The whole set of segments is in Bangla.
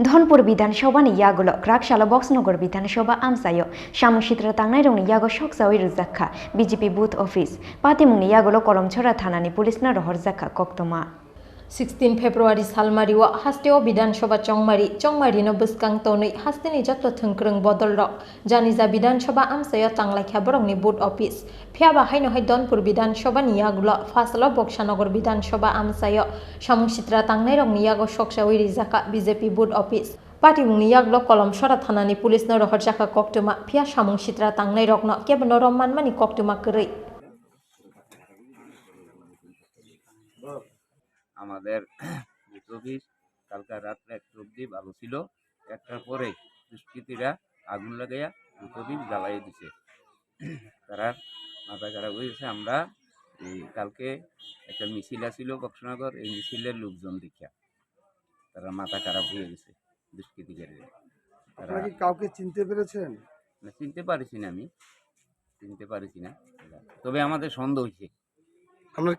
ধনপুর বিধানসভানি ইয়াগুলো ক্রাকশালা বক্সনগর বিধানসভা আমসায় সামসিত্র তাंनाय रंनि यागो सकसावै रुजाखा বিজেপি বুথ অফিস পাতিমুংনি ইয়াগুলো কলমছড়া থানানি পুলিশনা রহরজাখা কক্তমা 16 February Salmariwa Hasteo Bidanshoba Chongmari no Buskang Tonui Hasteni Jotto Thungkrung Bodol Rok Janija Bidanshoba Amsayo Tanglakha Borongni Boot Office Phiaba Haino Hai Donpur Bidanshoba Niyagulo Fasalo Bokshanogor Bidanshoba Amsayo Samungsitra Tangnai Rongni Yago Soksawi Rizaka BJP Boot Office Patimungni Yaglo Kolomsora Thanani Police no Rohorjaka Koktuma Phia Samungsitra Tangnai Rokno Kebno Rommanmani Koktuma Kri আমাদের অফিস কালকে রাত্রে একটু অবধি ভালো ছিল, একটার পরে দুষ্কৃতীরা আগুন লাগাইয়া অফিস জ্বালাই দিছে। তারা মাথা খারাপ হয়েছে। আমরা কালকে একটা মিছিল ছিল বক্সনগর, এই মিছিলের লোকজন দেখিয়া তারা মাথা খারাপ হয়ে গেছে দুষ্কৃতিকারীরা। তারা কি কাউকে চিনতে পেরেছেন? না, চিনতে পারছি না, আমি চিনতে পারছি না, তবে আমাদের সন্দেহ হয়েছে। আপনার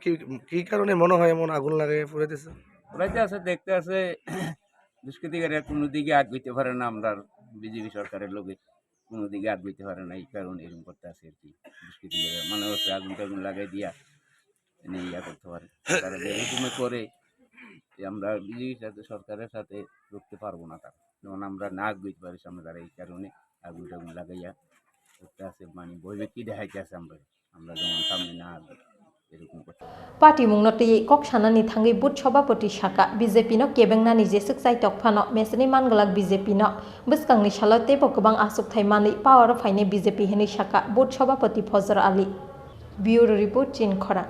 কি কারণে মনে হয় এমন আগুন লাগাই পুড়াইতেছে? পুরাইতে আছে, দেখতে আছে দুষ্কৃতিকারীরা কোনো দিকে আগ হইতে পারে না, আমরা বিজেপি সরকারের লোকে কোনো দিকে আগ হইতে পারে না, এই কারণে এরকম করতে আছে আর কি। দুষ্কৃতিকারীরা মনে হচ্ছে আগুন টাগুন লাগাই দিয়া ইয়া করতে পারে। তারা এরকম করে আমরা বিজেপির সাথে সরকারের সাথে রুখতে পারবো না, তারা যেমন আমরা না আগ হইতে পারি সামনে, তারা এই কারণে আগুন টাগুন লাগাইয়া করতে আছে, মানে ভয়ভীতি দেখাইতে আছে আমরা যেমন সামনে না আসবো। Patimung no tei koksanani thangai booth sabapati saka BJP no kebengnani jesuk sai tokphano mesni mangalak BJP no buskangni salote bo gobang asuk thaimani power phaine BJP hini saka booth sabapati Fazar Ali Bureau Report Chin Khora।